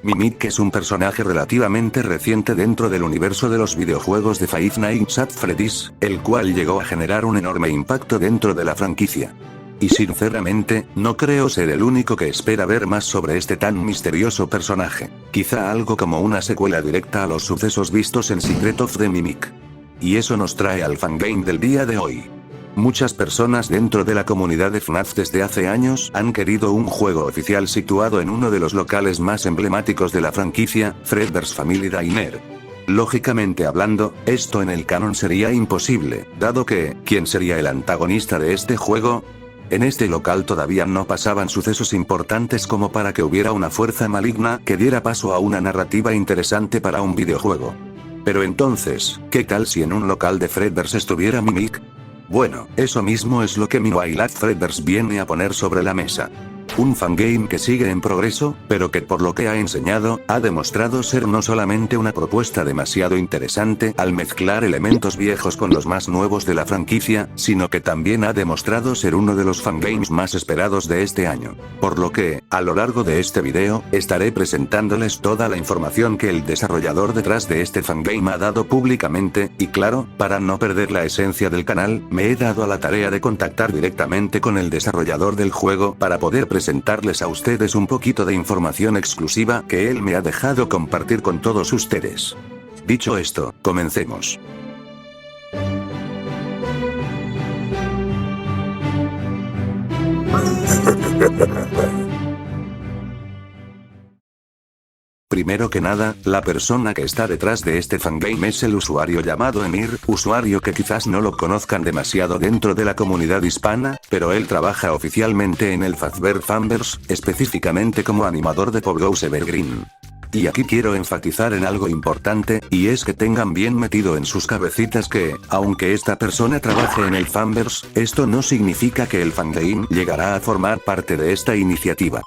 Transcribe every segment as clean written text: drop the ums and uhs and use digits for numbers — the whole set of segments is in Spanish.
Mimic es un personaje relativamente reciente dentro del universo de los videojuegos de Five Nights at Freddy's, el cual llegó a generar un enorme impacto dentro de la franquicia. Y sinceramente, no creo ser el único que espera ver más sobre este tan misterioso personaje, quizá algo como una secuela directa a los sucesos vistos en Secret of the Mimic. Y eso nos trae al fangame del día de hoy. Muchas personas dentro de la comunidad de FNAF desde hace años han querido un juego oficial situado en uno de los locales más emblemáticos de la franquicia, Fredbear's Family Diner. Lógicamente hablando, esto en el canon sería imposible, dado que, ¿quién sería el antagonista de este juego? En este local todavía no pasaban sucesos importantes como para que hubiera una fuerza maligna que diera paso a una narrativa interesante para un videojuego. Pero entonces, ¿qué tal si en un local de Fredbear's estuviera Mimic? Bueno, eso mismo es lo que Meanwhile at Fredbear's viene a poner sobre la mesa. Un fangame que sigue en progreso, pero que por lo que ha enseñado, ha demostrado ser no solamente una propuesta demasiado interesante al mezclar elementos viejos con los más nuevos de la franquicia, sino que también ha demostrado ser uno de los fangames más esperados de este año. Por lo que, a lo largo de este video, estaré presentándoles toda la información que el desarrollador detrás de este fangame ha dado públicamente, y claro, para no perder la esencia del canal, me he dado a la tarea de contactar directamente con el desarrollador del juego para poder presentarles a ustedes un poquito de información exclusiva que él me ha dejado compartir con todos ustedes. Dicho esto, comencemos. Primero que nada, la persona que está detrás de este fangame es el usuario llamado Emir, usuario que quizás no lo conozcan demasiado dentro de la comunidad hispana, pero él trabaja oficialmente en el Fazbear Fanverse, específicamente como animador de Pogo's Evergreen. Y aquí quiero enfatizar en algo importante, y es que tengan bien metido en sus cabecitas que, aunque esta persona trabaje en el Fanverse, esto no significa que el fangame llegará a formar parte de esta iniciativa.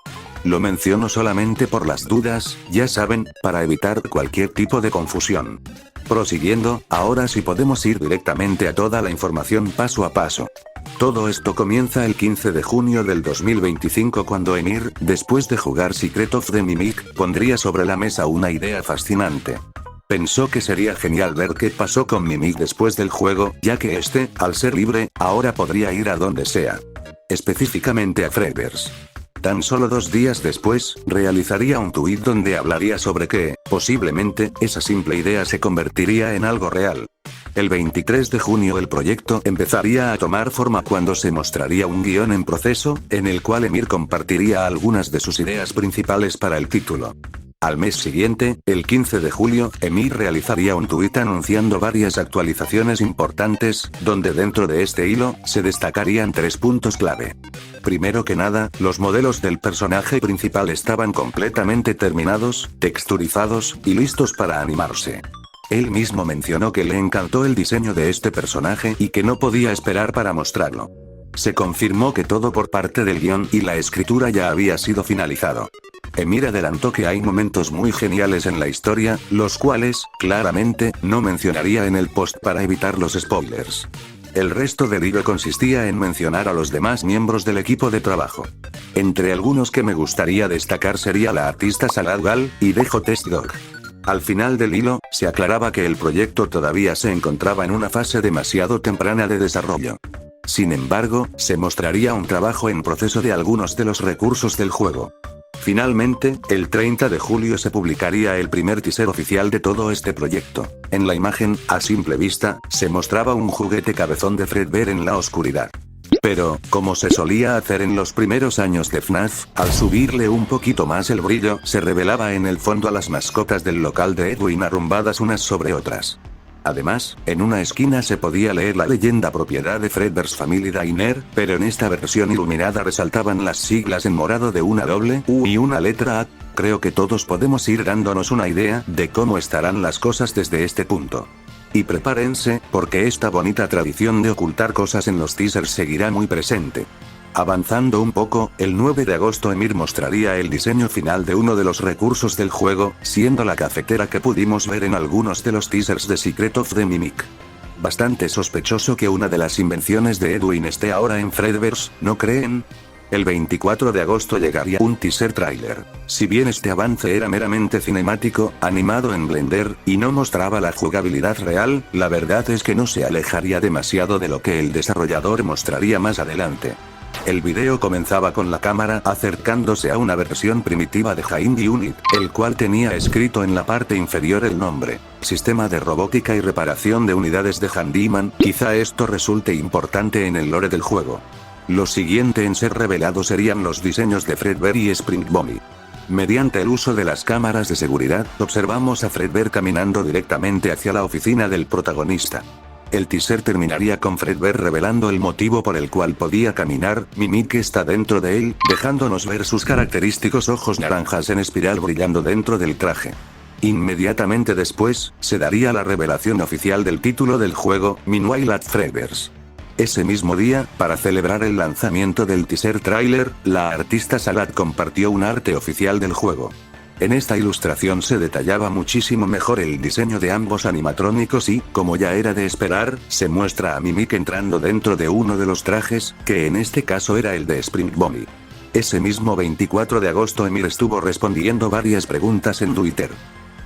Lo menciono solamente por las dudas, ya saben, para evitar cualquier tipo de confusión. Prosiguiendo, ahora sí podemos ir directamente a toda la información paso a paso. Todo esto comienza el 15 de junio del 2025 cuando Emir, después de jugar Secret of the Mimic, pondría sobre la mesa una idea fascinante. Pensó que sería genial ver qué pasó con Mimic después del juego, ya que este, al ser libre, ahora podría ir a donde sea. Específicamente a Fredbear's. Tan solo 2 días después, realizaría un tuit donde hablaría sobre que, posiblemente, esa simple idea se convertiría en algo real. El 23 de junio el proyecto empezaría a tomar forma cuando se mostraría un guión en proceso, en el cual Emir compartiría algunas de sus ideas principales para el título. Al mes siguiente, el 15 de julio, Emir realizaría un tuit anunciando varias actualizaciones importantes, donde dentro de este hilo, se destacarían 3 puntos clave. Primero que nada, los modelos del personaje principal estaban completamente terminados, texturizados, y listos para animarse. Él mismo mencionó que le encantó el diseño de este personaje y que no podía esperar para mostrarlo. Se confirmó que todo por parte del guión y la escritura ya había sido finalizado. Emir adelantó que hay momentos muy geniales en la historia, los cuales, claramente, no mencionaría en el post para evitar los spoilers. El resto del hilo consistía en mencionar a los demás miembros del equipo de trabajo. Entre algunos que me gustaría destacar sería la artista Salad Gal, y DJ Test Dog. Al final del hilo, se aclaraba que el proyecto todavía se encontraba en una fase demasiado temprana de desarrollo. Sin embargo, se mostraría un trabajo en proceso de algunos de los recursos del juego. Finalmente, el 30 de julio se publicaría el primer teaser oficial de todo este proyecto. En la imagen, a simple vista, se mostraba un juguete cabezón de Fredbear en la oscuridad. Pero, como se solía hacer en los primeros años de FNAF, al subirle un poquito más el brillo, se revelaba en el fondo a las mascotas del local de Edwin arrumbadas unas sobre otras. Además, en una esquina se podía leer la leyenda propiedad de Fredbear's Family Diner, pero en esta versión iluminada resaltaban las siglas en morado de una doble U y una letra A. Creo que todos podemos ir dándonos una idea de cómo estarán las cosas desde este punto. Y prepárense, porque esta bonita tradición de ocultar cosas en los teasers seguirá muy presente. Avanzando un poco, el 9 de agosto Emir mostraría el diseño final de uno de los recursos del juego, siendo la cafetera que pudimos ver en algunos de los teasers de Secret of the Mimic. Bastante sospechoso que una de las invenciones de Edwin esté ahora en Fredbear's, ¿no creen? El 24 de agosto llegaría un teaser trailer. Si bien este avance era meramente cinemático, animado en Blender, y no mostraba la jugabilidad real, la verdad es que no se alejaría demasiado de lo que el desarrollador mostraría más adelante. El video comenzaba con la cámara acercándose a una versión primitiva de Hand Unit, el cual tenía escrito en la parte inferior el nombre: Sistema de Robótica y Reparación de Unidades de Handyman. Quizá esto resulte importante en el lore del juego. Lo siguiente en ser revelado serían los diseños de Fredbear y Spring Bonnie. Mediante el uso de las cámaras de seguridad, observamos a Fredbear caminando directamente hacia la oficina del protagonista. El teaser terminaría con Fredbear revelando el motivo por el cual podía caminar. Mimic está dentro de él, dejándonos ver sus característicos ojos naranjas en espiral brillando dentro del traje. Inmediatamente después, se daría la revelación oficial del título del juego, Meanwhile at Fredbear's. Ese mismo día, para celebrar el lanzamiento del teaser trailer, la artista Salad compartió un arte oficial del juego. En esta ilustración se detallaba muchísimo mejor el diseño de ambos animatrónicos y, como ya era de esperar, se muestra a Mimic entrando dentro de uno de los trajes, que en este caso era el de Spring Bonnie. Ese mismo 24 de agosto Emir estuvo respondiendo varias preguntas en Twitter.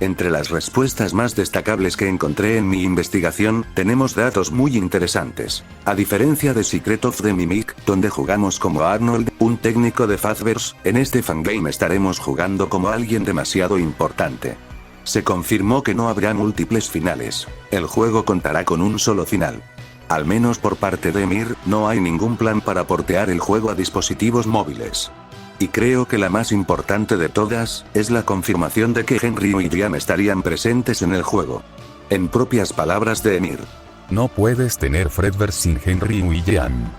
Entre las respuestas más destacables que encontré en mi investigación, tenemos datos muy interesantes. A diferencia de Secret of the Mimic, donde jugamos como Arnold, un técnico de Fazbear's, en este fangame estaremos jugando como alguien demasiado importante. Se confirmó que no habrá múltiples finales. El juego contará con un solo final. Al menos por parte de Emir, no hay ningún plan para portear el juego a dispositivos móviles. Y creo que la más importante de todas, es la confirmación de que Henry y Liam estarían presentes en el juego. En propias palabras de Emir: no puedes tener Fredbear sin Henry y Liam.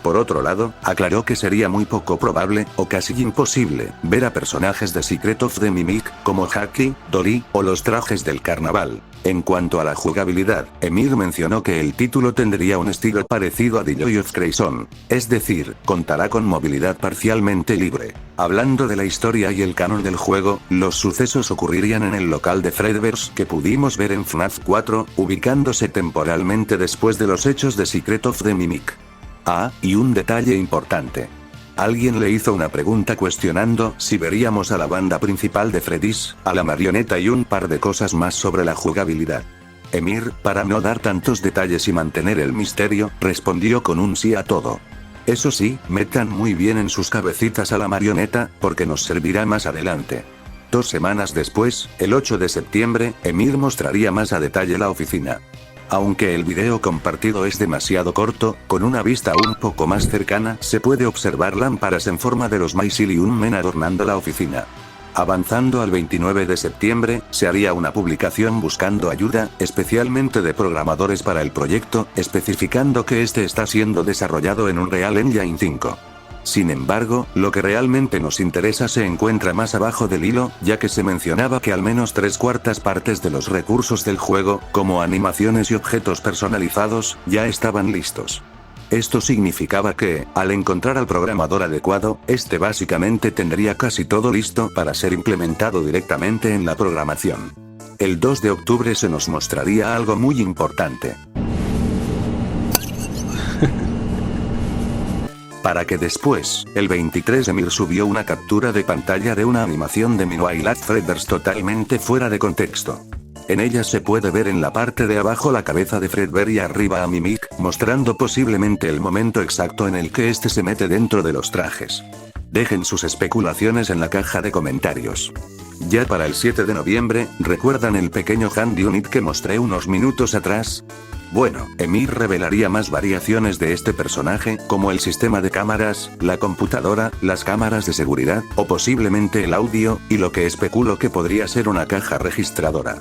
Por otro lado, aclaró que sería muy poco probable, o casi imposible, ver a personajes de Secret of the Mimic, como Haki, Dory, o los trajes del carnaval. En cuanto a la jugabilidad, Emir mencionó que el título tendría un estilo parecido a The Joy of Crayon, es decir, contará con movilidad parcialmente libre. Hablando de la historia y el canon del juego, los sucesos ocurrirían en el local de Fredbear's que pudimos ver en FNAF 4, ubicándose temporalmente después de los hechos de Secret of the Mimic. Y un detalle importante. Alguien le hizo una pregunta cuestionando si veríamos a la banda principal de Freddy's, a la marioneta y un par de cosas más sobre la jugabilidad. Emir, para no dar tantos detalles y mantener el misterio, respondió con un sí a todo. Eso sí, metan muy bien en sus cabecitas a la marioneta, porque nos servirá más adelante. 2 semanas después, el 8 de septiembre, Emir mostraría más a detalle la oficina. Aunque el video compartido es demasiado corto, con una vista un poco más cercana, se puede observar lámparas en forma de los Mysil y un men adornando la oficina. Avanzando al 29 de septiembre, se haría una publicación buscando ayuda, especialmente de programadores para el proyecto, especificando que este está siendo desarrollado en Unreal Engine 5. Sin embargo, lo que realmente nos interesa se encuentra más abajo del hilo, ya que se mencionaba que al menos 3/4 partes de los recursos del juego, como animaciones y objetos personalizados, ya estaban listos. Esto significaba que, al encontrar al programador adecuado, este básicamente tendría casi todo listo para ser implementado directamente en la programación. El 2 de octubre se nos mostraría algo muy importante. Para que después, el 23 Emir subió una captura de pantalla de una animación de Meanwhile at Fredbear's totalmente fuera de contexto. En ella se puede ver en la parte de abajo la cabeza de Fredbear y arriba a Mimic, mostrando posiblemente el momento exacto en el que este se mete dentro de los trajes. Dejen sus especulaciones en la caja de comentarios. Ya para el 7 de noviembre, ¿recuerdan el pequeño Hand Unit que mostré unos minutos atrás? Bueno, Emir revelaría más variaciones de este personaje, como el sistema de cámaras, la computadora, las cámaras de seguridad, o posiblemente el audio, y lo que especulo que podría ser una caja registradora.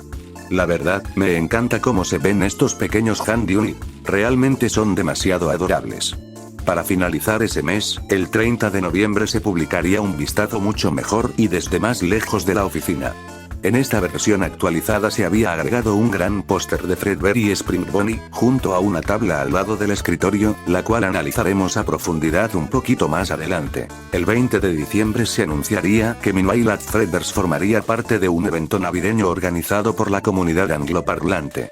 La verdad, me encanta cómo se ven estos pequeños Hand Unit, realmente son demasiado adorables. Para finalizar ese mes, el 30 de noviembre se publicaría un vistazo mucho mejor y desde más lejos de la oficina. En esta versión actualizada se había agregado un gran póster de Fredbear y Spring Bonnie, junto a una tabla al lado del escritorio, la cual analizaremos a profundidad un poquito más adelante. El 20 de diciembre se anunciaría que Meanwhile at Fredbear's formaría parte de un evento navideño organizado por la comunidad angloparlante.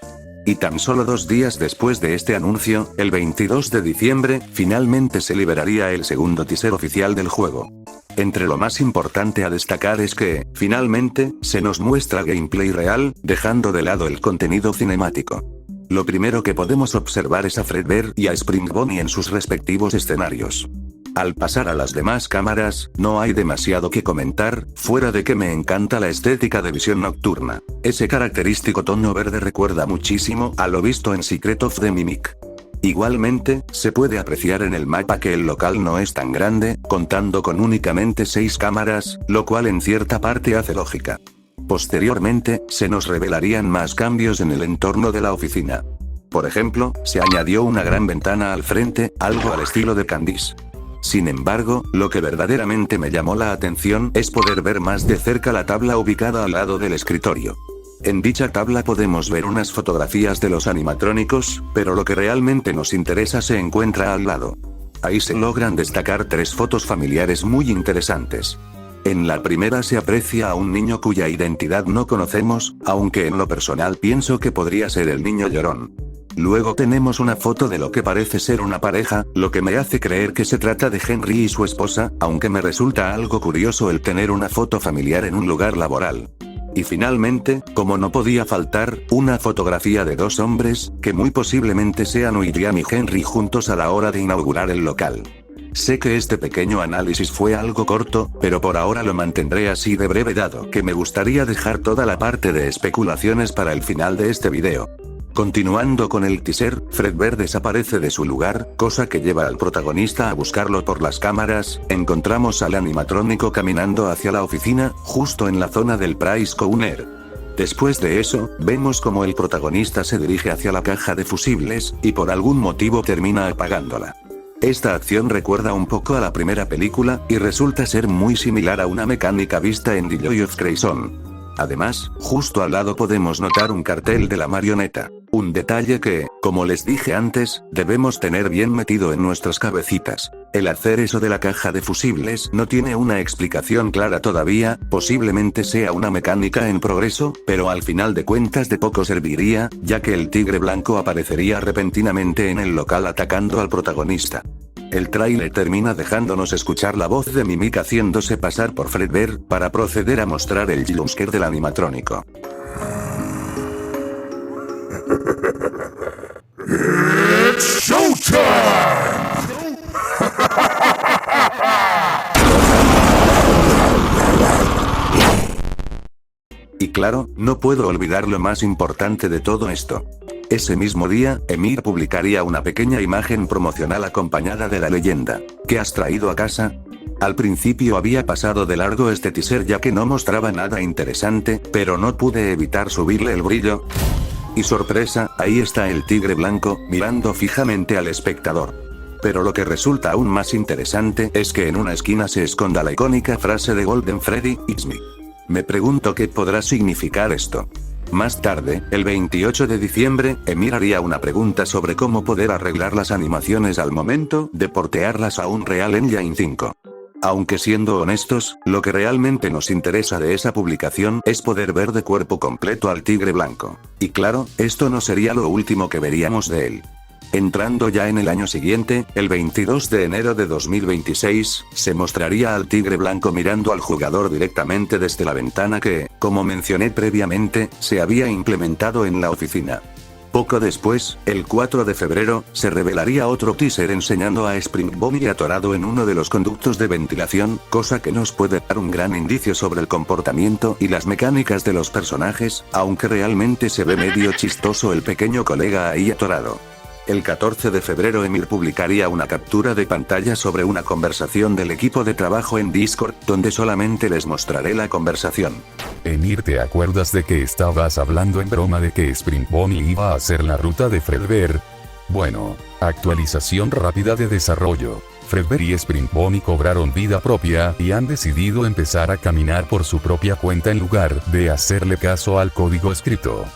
Y tan solo 2 días después de este anuncio, el 22 de diciembre, finalmente se liberaría el segundo teaser oficial del juego. Entre lo más importante a destacar es que, finalmente, se nos muestra gameplay real, dejando de lado el contenido cinemático. Lo primero que podemos observar es a Fredbear y a Spring Bonnie en sus respectivos escenarios. Al pasar a las demás cámaras, no hay demasiado que comentar, fuera de que me encanta la estética de visión nocturna. Ese característico tono verde recuerda muchísimo a lo visto en Secret of the Mimic. Igualmente, se puede apreciar en el mapa que el local no es tan grande, contando con únicamente 6 cámaras, lo cual en cierta parte hace lógica. Posteriormente, se nos revelarían más cambios en el entorno de la oficina. Por ejemplo, se añadió una gran ventana al frente, algo al estilo de Candice. Sin embargo, lo que verdaderamente me llamó la atención es poder ver más de cerca la tabla ubicada al lado del escritorio. En dicha tabla podemos ver unas fotografías de los animatrónicos, pero lo que realmente nos interesa se encuentra al lado. Ahí se logran destacar 3 fotos familiares muy interesantes. En la primera se aprecia a un niño cuya identidad no conocemos, aunque en lo personal pienso que podría ser el niño llorón. Luego tenemos una foto de lo que parece ser una pareja, lo que me hace creer que se trata de Henry y su esposa, aunque me resulta algo curioso el tener una foto familiar en un lugar laboral. Y finalmente, como no podía faltar, una fotografía de 2 hombres, que muy posiblemente sean William y Henry juntos a la hora de inaugurar el local. Sé que este pequeño análisis fue algo corto, pero por ahora lo mantendré así de breve dado que me gustaría dejar toda la parte de especulaciones para el final de este video. Continuando con el teaser, Fredbear desaparece de su lugar, cosa que lleva al protagonista a buscarlo por las cámaras. Encontramos al animatrónico caminando hacia la oficina, justo en la zona del Price Counter. Después de eso, vemos como el protagonista se dirige hacia la caja de fusibles, y por algún motivo termina apagándola. Esta acción recuerda un poco a la primera película, y resulta ser muy similar a una mecánica vista en The Joy of Crayon. Además, justo al lado podemos notar un cartel de la marioneta. Un detalle que, como les dije antes, debemos tener bien metido en nuestras cabecitas. El hacer eso de la caja de fusibles no tiene una explicación clara todavía, posiblemente sea una mecánica en progreso, pero al final de cuentas de poco serviría, ya que el tigre blanco aparecería repentinamente en el local atacando al protagonista. El tráiler termina dejándonos escuchar la voz de Mimic haciéndose pasar por Fredbear, para proceder a mostrar el jumpscare del animatrónico. It's showtime! Y claro, no puedo olvidar lo más importante de todo esto. Ese mismo día, Emir publicaría una pequeña imagen promocional acompañada de la leyenda: ¿qué has traído a casa? Al principio había pasado de largo este teaser ya que no mostraba nada interesante, pero no pude evitar subirle el brillo. Y sorpresa, ahí está el tigre blanco, mirando fijamente al espectador. Pero lo que resulta aún más interesante es que en una esquina se esconda la icónica frase de Golden Freddy, "It's me". Me pregunto qué podrá significar esto. Más tarde, el 28 de diciembre, Emir haría una pregunta sobre cómo poder arreglar las animaciones al momento de portearlas a un Unreal Engine 5. Aunque siendo honestos, lo que realmente nos interesa de esa publicación es poder ver de cuerpo completo al tigre blanco. Y claro, esto no sería lo último que veríamos de él. Entrando ya en el año siguiente, el 22 de enero de 2026, se mostraría al tigre blanco mirando al jugador directamente desde la ventana que, como mencioné previamente, se había implementado en la oficina. Poco después, el 4 de febrero, se revelaría otro teaser enseñando a Spring Bonnie atorado en uno de los conductos de ventilación, cosa que nos puede dar un gran indicio sobre el comportamiento y las mecánicas de los personajes, aunque realmente se ve medio chistoso el pequeño colega ahí atorado. El 14 de febrero Emir publicaría una captura de pantalla sobre una conversación del equipo de trabajo en Discord, donde solamente les mostraré la conversación. Emir, ¿te acuerdas de que estabas hablando en broma de que Spring Bonnie iba a hacer la ruta de Fredbear? Bueno, actualización rápida de desarrollo. Fredbear y Spring Bonnie cobraron vida propia y han decidido empezar a caminar por su propia cuenta en lugar de hacerle caso al código escrito.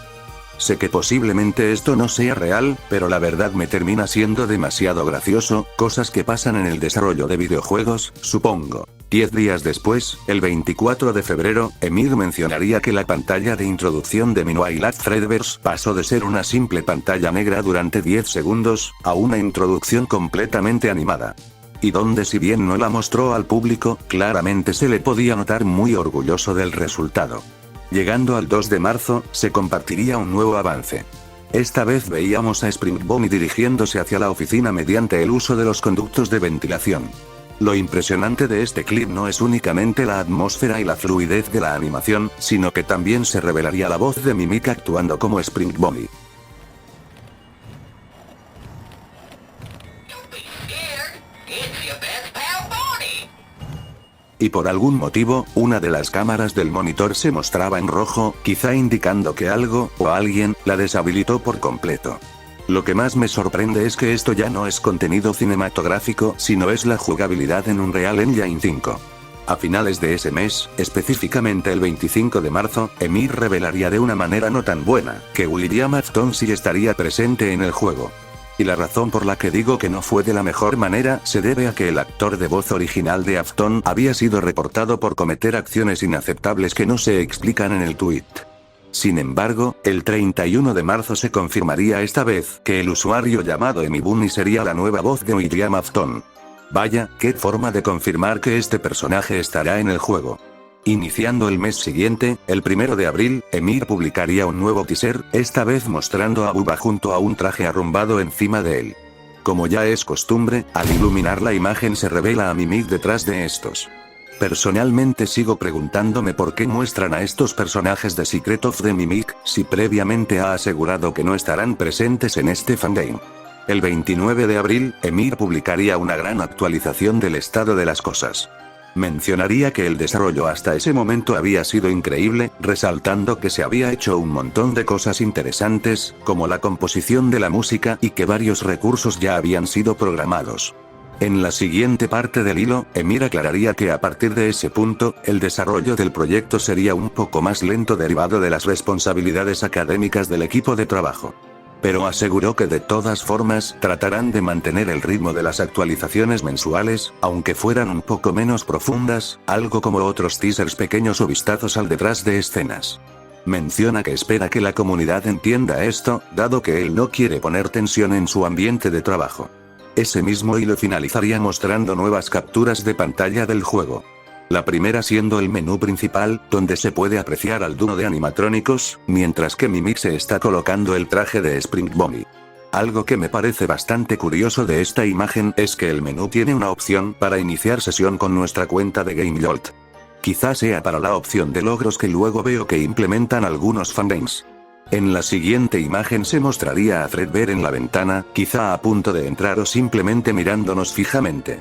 Sé que posiblemente esto no sea real, pero la verdad me termina siendo demasiado gracioso, cosas que pasan en el desarrollo de videojuegos, supongo. 10 días después, el 24 de febrero, Emir mencionaría que la pantalla de introducción de Twilight Fredverse pasó de ser una simple pantalla negra durante 10 segundos, a una introducción completamente animada. Y donde si bien no la mostró al público, claramente se le podía notar muy orgulloso del resultado. Llegando al 2 de marzo, se compartiría un nuevo avance. Esta vez veíamos a Spring Bonnie dirigiéndose hacia la oficina mediante el uso de los conductos de ventilación. Lo impresionante de este clip no es únicamente la atmósfera y la fluidez de la animación, sino que también se revelaría la voz de Mimic actuando como Spring Bonnie. Y por algún motivo, una de las cámaras del monitor se mostraba en rojo, quizá indicando que algo, o alguien, la deshabilitó por completo. Lo que más me sorprende es que esto ya no es contenido cinematográfico, sino es la jugabilidad en Unreal Engine 5. A finales de ese mes, específicamente el 25 de marzo, Emir revelaría de una manera no tan buena, que William Afton sí estaría presente en el juego. Y la razón por la que digo que no fue de la mejor manera se debe a que el actor de voz original de Afton había sido reportado por cometer acciones inaceptables que no se explican en el tweet. Sin embargo, el 31 de marzo se confirmaría esta vez que el usuario llamado Emi Bunny sería la nueva voz de William Afton. Vaya, qué forma de confirmar que este personaje estará en el juego. Iniciando el mes siguiente, el 1 de abril, Emir publicaría un nuevo teaser, esta vez mostrando a Bubba junto a un traje arrumbado encima de él. Como ya es costumbre, al iluminar la imagen se revela a Mimic detrás de estos. Personalmente sigo preguntándome por qué muestran a estos personajes de Secret of the Mimic, si previamente ha asegurado que no estarán presentes en este fangame. El 29 de abril, Emir publicaría una gran actualización del estado de las cosas. Mencionaría que el desarrollo hasta ese momento había sido increíble, resaltando que se había hecho un montón de cosas interesantes, como la composición de la música y que varios recursos ya habían sido programados. En la siguiente parte del hilo, Emir aclararía que a partir de ese punto, el desarrollo del proyecto sería un poco más lento derivado de las responsabilidades académicas del equipo de trabajo. Pero aseguró que de todas formas, tratarán de mantener el ritmo de las actualizaciones mensuales, aunque fueran un poco menos profundas, algo como otros teasers pequeños o vistazos al detrás de escenas. Menciona que espera que la comunidad entienda esto, dado que él no quiere poner tensión en su ambiente de trabajo. Ese mismo hilo finalizaría mostrando nuevas capturas de pantalla del juego. La primera siendo el menú principal, donde se puede apreciar al dúo de animatrónicos, mientras que Mimic se está colocando el traje de Spring Bonnie. Algo que me parece bastante curioso de esta imagen es que el menú tiene una opción para iniciar sesión con nuestra cuenta de GameJolt. Quizás sea para la opción de logros que luego veo que implementan algunos fangames. En la siguiente imagen se mostraría a Fredbear en la ventana, quizá a punto de entrar o simplemente mirándonos fijamente.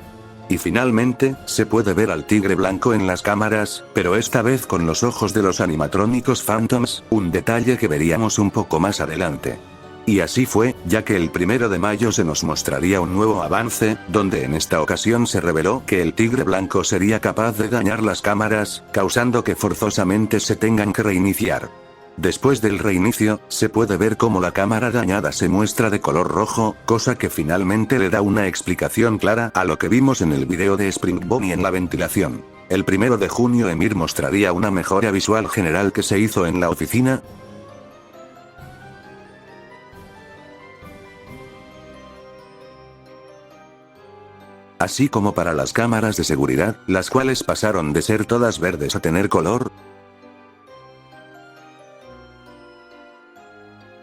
Y finalmente, se puede ver al tigre blanco en las cámaras, pero esta vez con los ojos de los animatrónicos Phantoms, un detalle que veríamos un poco más adelante. Y así fue, ya que el 1 de mayo se nos mostraría un nuevo avance, donde en esta ocasión se reveló que el tigre blanco sería capaz de dañar las cámaras, causando que forzosamente se tengan que reiniciar. Después del reinicio, se puede ver cómo la cámara dañada se muestra de color rojo, cosa que finalmente le da una explicación clara a lo que vimos en el video de Spring Bonnie en la ventilación. El 1 de junio Emir mostraría una mejora visual general que se hizo en la oficina, así como para las cámaras de seguridad, las cuales pasaron de ser todas verdes a tener color.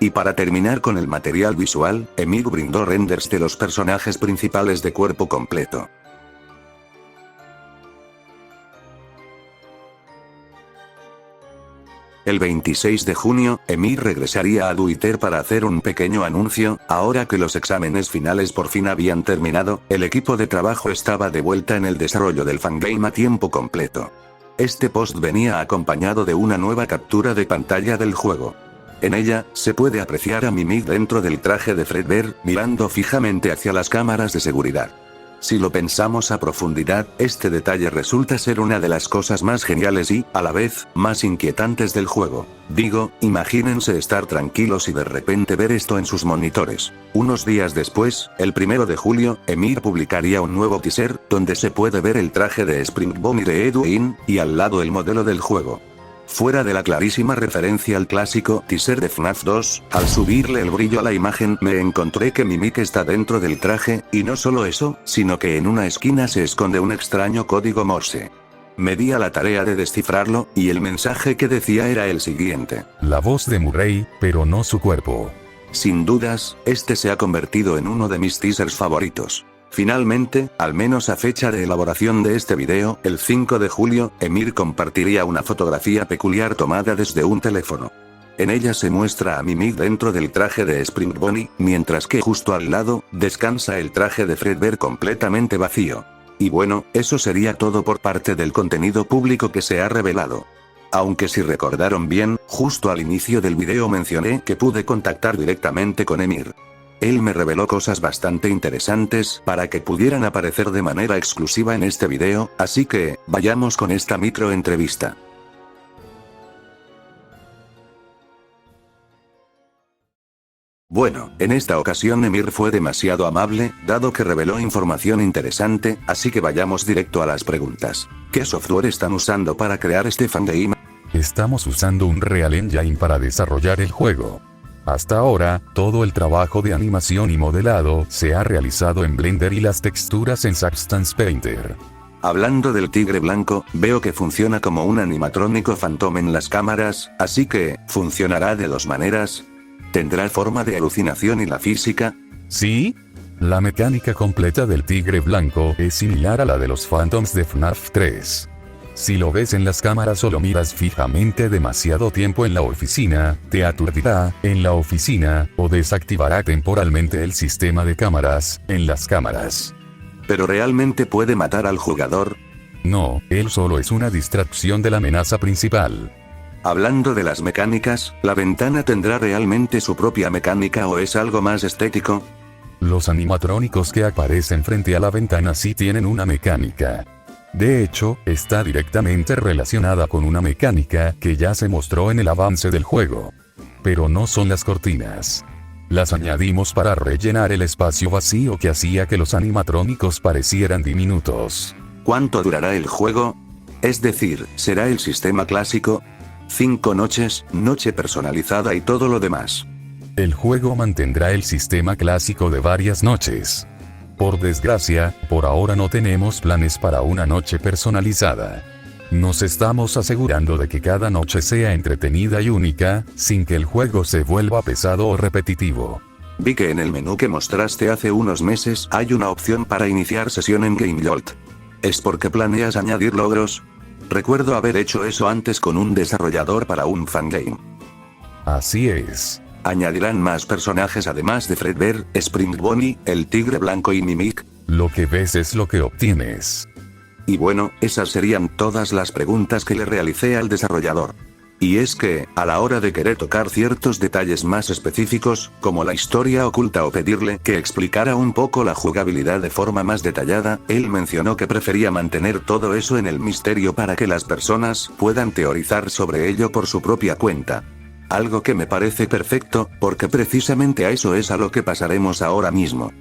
Y para terminar con el material visual, Emir brindó renders de los personajes principales de cuerpo completo. El 26 de junio, Emir regresaría a Twitter para hacer un pequeño anuncio. Ahora que los exámenes finales por fin habían terminado, el equipo de trabajo estaba de vuelta en el desarrollo del fangame a tiempo completo. Este post venía acompañado de una nueva captura de pantalla del juego. En ella, se puede apreciar a Mimic dentro del traje de Fredbear, mirando fijamente hacia las cámaras de seguridad. Si lo pensamos a profundidad, este detalle resulta ser una de las cosas más geniales y, a la vez, más inquietantes del juego. Digo, imagínense estar tranquilos y de repente ver esto en sus monitores. Unos días después, el 1 de julio, Emir publicaría un nuevo teaser, donde se puede ver el traje de Spring Bonnie de Edwin, y al lado el modelo del juego. Fuera de la clarísima referencia al clásico teaser de FNAF 2, al subirle el brillo a la imagen me encontré que Mimic está dentro del traje, y no solo eso, sino que en una esquina se esconde un extraño código Morse. Me di a la tarea de descifrarlo, y el mensaje que decía era el siguiente. La voz de Murray, pero no su cuerpo. Sin dudas, este se ha convertido en uno de mis teasers favoritos. Finalmente, al menos a fecha de elaboración de este video, el 5 de julio, Emir compartiría una fotografía peculiar tomada desde un teléfono. En ella se muestra a Mimic dentro del traje de Spring Bonnie, mientras que justo al lado, descansa el traje de Fredbear completamente vacío. Y bueno, eso sería todo por parte del contenido público que se ha revelado. Aunque si recordaron bien, justo al inicio del video mencioné que pude contactar directamente con Emir. Él me reveló cosas bastante interesantes para que pudieran aparecer de manera exclusiva en este video, así que, vayamos con esta micro entrevista. Bueno, en esta ocasión Emir fue demasiado amable, dado que reveló información interesante, así que vayamos directo a las preguntas. ¿Qué software están usando para crear este fangame? Estamos usando un Real Engine para desarrollar el juego. Hasta ahora, todo el trabajo de animación y modelado se ha realizado en Blender y las texturas en Substance Painter. Hablando del tigre blanco, veo que funciona como un animatrónico Phantom en las cámaras, así que, ¿funcionará de dos maneras? ¿Tendrá forma de alucinación y la física? ¿Sí? La mecánica completa del tigre blanco es similar a la de los Phantoms de FNAF 3. Si lo ves en las cámaras o lo miras fijamente demasiado tiempo en la oficina, te aturdirá en la oficina, o desactivará temporalmente el sistema de cámaras en las cámaras. ¿Pero realmente puede matar al jugador? No, él solo es una distracción de la amenaza principal. Hablando de las mecánicas, ¿la ventana tendrá realmente su propia mecánica o es algo más estético? Los animatrónicos que aparecen frente a la ventana sí tienen una mecánica. De hecho, está directamente relacionada con una mecánica que ya se mostró en el avance del juego. Pero no son las cortinas. Las añadimos para rellenar el espacio vacío que hacía que los animatrónicos parecieran diminutos. ¿Cuánto durará el juego? Es decir, ¿será el sistema clásico? 5 noches, noche personalizada y todo lo demás. El juego mantendrá el sistema clásico de varias noches. Por desgracia, por ahora no tenemos planes para una noche personalizada. Nos estamos asegurando de que cada noche sea entretenida y única, sin que el juego se vuelva pesado o repetitivo. Vi que en el menú que mostraste hace unos meses hay una opción para iniciar sesión en GameJolt. ¿Es porque planeas añadir logros? Recuerdo haber hecho eso antes con un desarrollador para un fangame. Así es. ¿Añadirán más personajes además de Fredbear, Spring Bonnie, el tigre blanco y Mimic? Lo que ves es lo que obtienes. Y bueno, esas serían todas las preguntas que le realicé al desarrollador. Y es que, a la hora de querer tocar ciertos detalles más específicos, como la historia oculta o pedirle que explicara un poco la jugabilidad de forma más detallada, él mencionó que prefería mantener todo eso en el misterio para que las personas puedan teorizar sobre ello por su propia cuenta. Algo que me parece perfecto, porque precisamente a eso es a lo que pasaremos ahora mismo.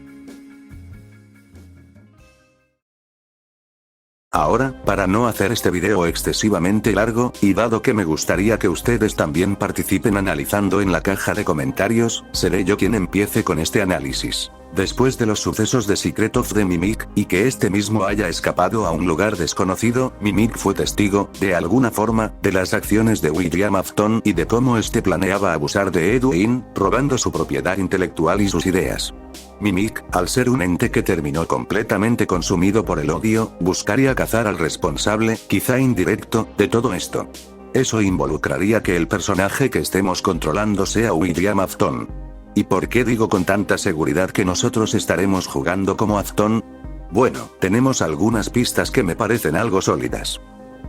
Ahora, para no hacer este video excesivamente largo, y dado que me gustaría que ustedes también participen analizando en la caja de comentarios, seré yo quien empiece con este análisis. Después de los sucesos de Secret of the Mimic, y que este mismo haya escapado a un lugar desconocido, Mimic fue testigo, de alguna forma, de las acciones de William Afton y de cómo este planeaba abusar de Edwin, robando su propiedad intelectual y sus ideas. Mimic, al ser un ente que terminó completamente consumido por el odio, buscaría cazar al responsable, quizá indirecto, de todo esto. Eso involucraría que el personaje que estemos controlando sea William Afton. ¿Y por qué digo con tanta seguridad que nosotros estaremos jugando como Afton? Bueno, tenemos algunas pistas que me parecen algo sólidas.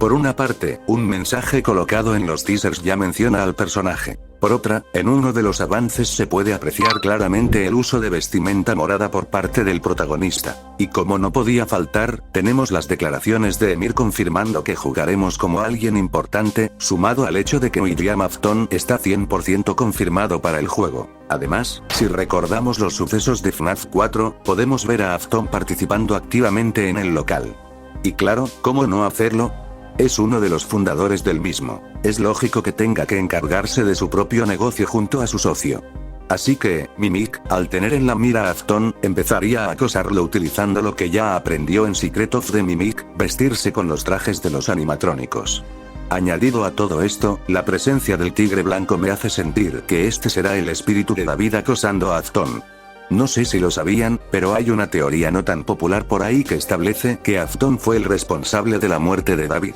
Por una parte, un mensaje colocado en los teasers ya menciona al personaje. Por otra, en uno de los avances se puede apreciar claramente el uso de vestimenta morada por parte del protagonista. Y como no podía faltar, tenemos las declaraciones de Emir confirmando que jugaremos como alguien importante, sumado al hecho de que William Afton está 100% confirmado para el juego. Además, si recordamos los sucesos de FNAF 4, podemos ver a Afton participando activamente en el local. Y claro, ¿cómo no hacerlo? Es uno de los fundadores del mismo. Es lógico que tenga que encargarse de su propio negocio junto a su socio. Así que, Mimic, al tener en la mira a Afton, empezaría a acosarlo utilizando lo que ya aprendió en Secret of the Mimic, vestirse con los trajes de los animatrónicos. Añadido a todo esto, la presencia del tigre blanco me hace sentir que este será el espíritu de David acosando a Afton. No sé si lo sabían, pero hay una teoría no tan popular por ahí que establece que Afton fue el responsable de la muerte de David.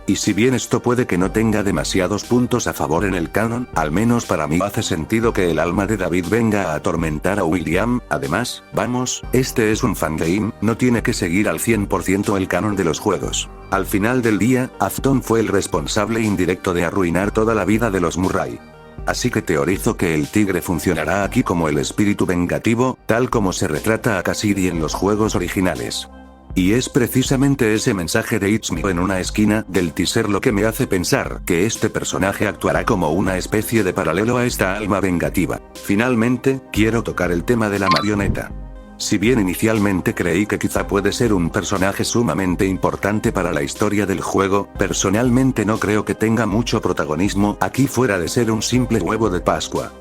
Y si bien esto puede que no tenga demasiados puntos a favor en el canon, al menos para mí hace sentido que el alma de David venga a atormentar a William. Además, vamos, este es un fangame, no tiene que seguir al 100% el canon de los juegos. Al final del día, Afton fue el responsable indirecto de arruinar toda la vida de los Murray. Así que teorizo que el tigre funcionará aquí como el espíritu vengativo, tal como se retrata a Cassidy en los juegos originales. Y es precisamente ese mensaje de It's Me en una esquina del teaser lo que me hace pensar que este personaje actuará como una especie de paralelo a esta alma vengativa. Finalmente, quiero tocar el tema de la marioneta. Si bien inicialmente creí que quizá puede ser un personaje sumamente importante para la historia del juego, personalmente no creo que tenga mucho protagonismo aquí fuera de ser un simple huevo de Pascua.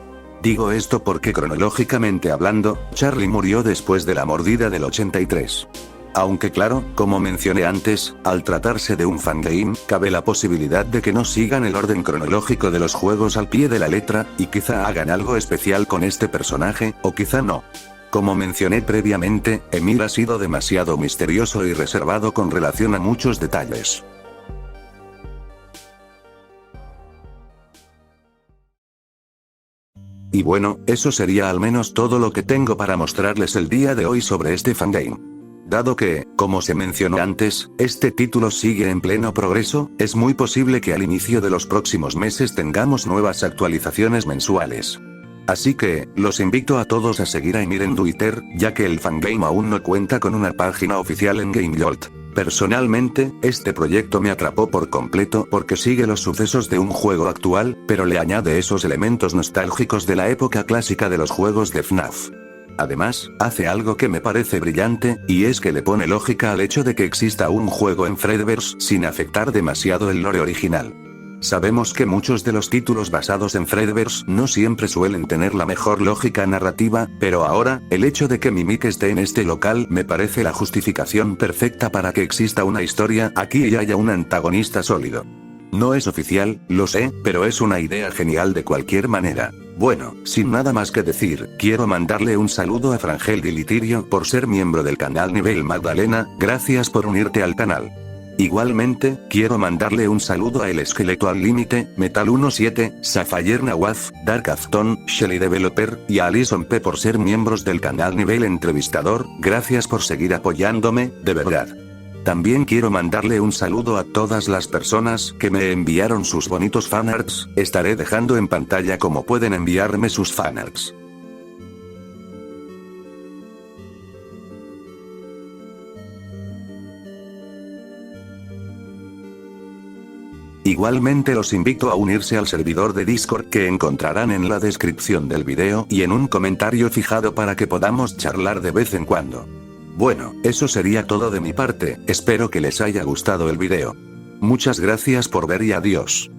Digo esto porque cronológicamente hablando, Charlie murió después de la mordida del 83. Aunque claro, como mencioné antes, al tratarse de un fangame, cabe la posibilidad de que no sigan el orden cronológico de los juegos al pie de la letra, y quizá hagan algo especial con este personaje, o quizá no. Como mencioné previamente, Emir ha sido demasiado misterioso y reservado con relación a muchos detalles. Y bueno, eso sería al menos todo lo que tengo para mostrarles el día de hoy sobre este fangame. Dado que, como se mencionó antes, este título sigue en pleno progreso, es muy posible que al inicio de los próximos meses tengamos nuevas actualizaciones mensuales. Así que, los invito a todos a seguir a Emir en Twitter, ya que el fangame aún no cuenta con una página oficial en GameJolt. Personalmente, este proyecto me atrapó por completo porque sigue los sucesos de un juego actual, pero le añade esos elementos nostálgicos de la época clásica de los juegos de FNAF. Además, hace algo que me parece brillante, y es que le pone lógica al hecho de que exista un juego en Fredverse sin afectar demasiado el lore original. Sabemos que muchos de los títulos basados en Fredverse no siempre suelen tener la mejor lógica narrativa, pero ahora, el hecho de que Mimic esté en este local me parece la justificación perfecta para que exista una historia aquí y haya un antagonista sólido. No es oficial, lo sé, pero es una idea genial de cualquier manera. Bueno, sin nada más que decir, quiero mandarle un saludo a Frangel Dilitirio por ser miembro del canal Nivel Magdalena, gracias por unirte al canal. Igualmente, quiero mandarle un saludo a El Esqueleto al Límite, Metal 17, Sapphire Nawaz, Dark Afton, Shelly Developer, y a Alison P por ser miembros del canal Nivel Entrevistador, gracias por seguir apoyándome, de verdad. También quiero mandarle un saludo a todas las personas que me enviaron sus bonitos fanarts, estaré dejando en pantalla cómo pueden enviarme sus fanarts. Igualmente los invito a unirse al servidor de Discord que encontrarán en la descripción del video y en un comentario fijado para que podamos charlar de vez en cuando. Bueno, eso sería todo de mi parte, espero que les haya gustado el video. Muchas gracias por ver y adiós.